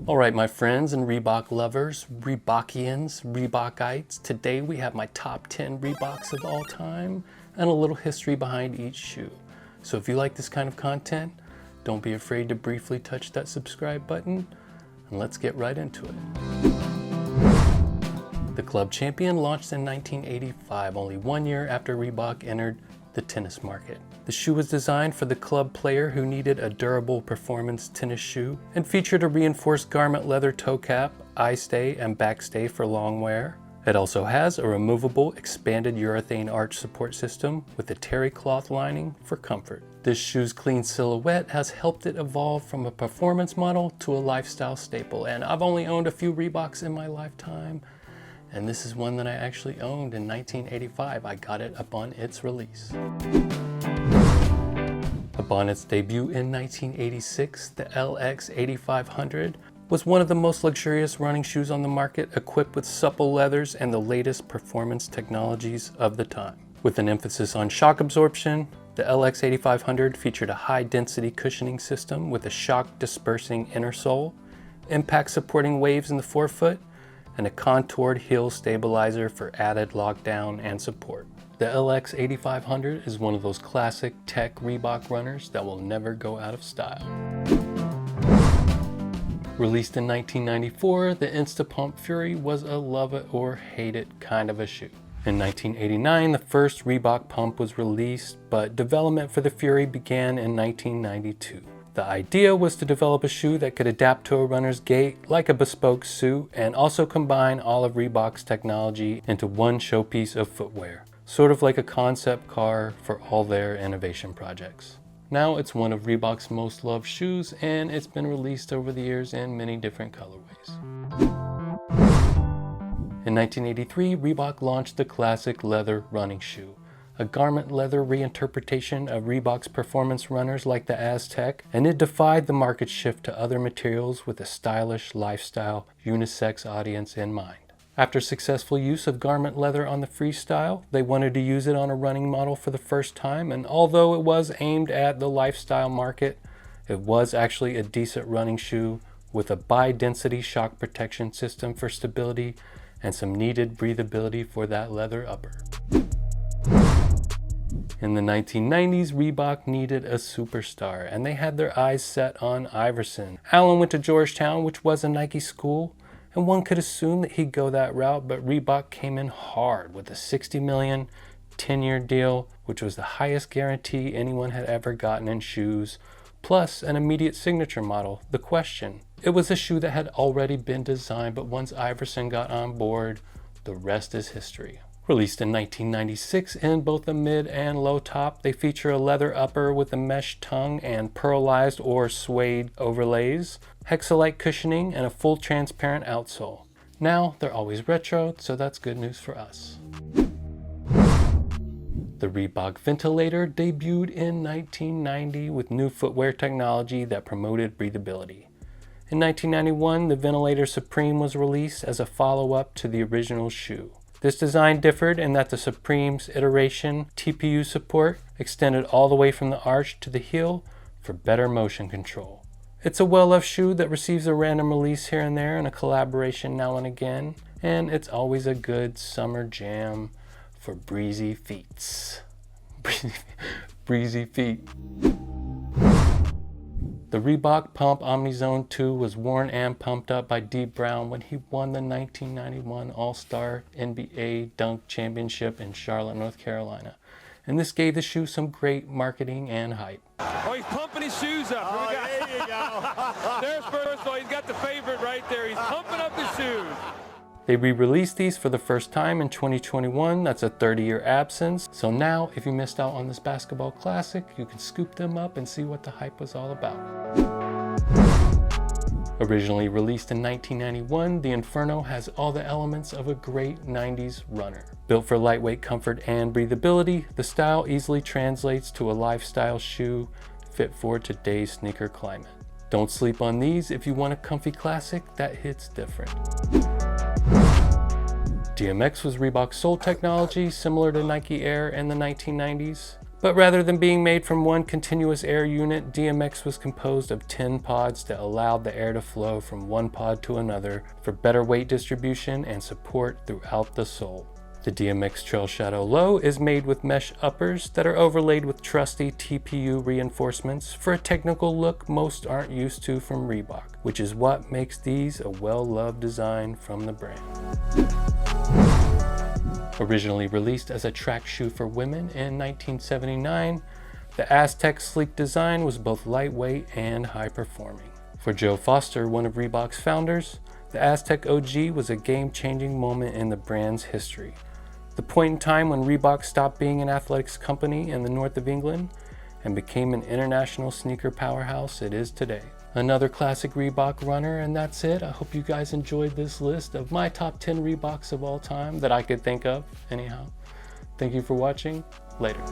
Alright my friends and Reebok lovers, Reebokians, Reebokites, today we have my top 10 Reeboks of all time and a little history behind each shoe. So if you like this kind of content, don't be afraid to briefly touch that subscribe button and let's get right into it. The Club Champion launched in 1985, only 1 year after Reebok entered the tennis market. The shoe was designed for the club player who needed a durable performance tennis shoe and featured a reinforced garment leather toe cap, eye stay, and back stay for long wear. It also has a removable expanded urethane arch support system with a terry cloth lining for comfort. This shoe's clean silhouette has helped it evolve from a performance model to a lifestyle staple, and I've only owned a few Reeboks in my lifetime, and this is one that I actually owned in 1985. I got it upon its release. Upon its debut in 1986, the LX 8500 was one of the most luxurious running shoes on the market, equipped with supple leathers and the latest performance technologies of the time. With an emphasis on shock absorption, the LX 8500 featured a high-density cushioning system with a shock-dispersing inner sole, impact-supporting waves in the forefoot, and a contoured heel stabilizer for added lockdown and support. The LX 8500 is one of those classic tech Reebok runners that will never go out of style. Released in 1994, the Insta Pump Fury was a love it or hate it kind of a shoe. In 1989, the first Reebok Pump was released, but development for the Fury began in 1992. The idea was to develop a shoe that could adapt to a runner's gait like a bespoke suit and also combine all of Reebok's technology into one showpiece of footwear, sort of like a concept car for all their innovation projects. Now it's one of Reebok's most loved shoes, and it's been released over the years in many different colorways. In 1983, Reebok launched the classic leather running shoe, a garment leather reinterpretation of Reebok's performance runners like the AZTEC, and it defied the market shift to other materials with a stylish lifestyle unisex audience in mind. After successful use of garment leather on the Freestyle, they wanted to use it on a running model for the first time, and although it was aimed at the lifestyle market, it was actually a decent running shoe with a bi-density shock protection system for stability and some needed breathability for that leather upper. In the 1990s, Reebok needed a superstar, and they had their eyes set on Iverson. Allen went to Georgetown, which was a Nike school, and one could assume that he'd go that route, but Reebok came in hard with a $60 million 10-year deal, which was the highest guarantee anyone had ever gotten in shoes, plus an immediate signature model, the Question. It was a shoe that had already been designed, but once Iverson got on board, the rest is history. Released in 1996 in both the mid and low top, they feature a leather upper with a mesh tongue and pearlized or suede overlays, hexalite cushioning, and a full transparent outsole. Now they're always retro, so that's good news for us. The Reebok Ventilator debuted in 1990 with new footwear technology that promoted breathability. In 1991, the Ventilator Supreme was released as a follow-up to the original shoe. This design differed in that the Supreme's iteration TPU support extended all the way from the arch to the heel for better motion control. It's a well-loved shoe that receives a random release here and there and a collaboration now and again, and it's always a good summer jam for breezy feet. Breezy feet. The Reebok Pump OmniZone 2 was worn and pumped up by Dee Brown when he won the 1991 All Star NBA Dunk Championship in Charlotte, North Carolina. And this gave the shoe some great marketing and hype. Oh, he's pumping his shoes up. Oh, there you go. There's first of all, he's got the favorite right there. He's pumping up his shoes. They re-released these for the first time in 2021. That's a 30-year absence. So now, if you missed out on this basketball classic, you can scoop them up and see what the hype was all about. Originally released in 1991, the Inferno has all the elements of a great 90s runner. Built for lightweight comfort and breathability, the style easily translates to a lifestyle shoe fit for today's sneaker climate. Don't sleep on these if you want a comfy classic that hits different. DMX was Reebok's sole technology, similar to Nike Air in the 1990s, But rather than being made from one continuous air unit, DMX was composed of 10 pods that allowed the air to flow from one pod to another for better weight distribution and support throughout the sole. The DMX Trail Shadow Low is made with mesh uppers that are overlaid with trusty TPU reinforcements for a technical look most aren't used to from Reebok, which is what makes these a well-loved design from the brand. Originally released as a track shoe for women in 1979, the AZTEC sleek design was both lightweight and high-performing. For Joe Foster, one of Reebok's founders, the AZTEC OG was a game-changing moment in the brand's history. The point in time when Reebok stopped being an athletics company in the north of England and became an international sneaker powerhouse it is today. Another classic Reebok runner, and that's it. I hope you guys enjoyed this list of my top 10 Reeboks of all time that I could think of anyhow. Thank you for watching. Later.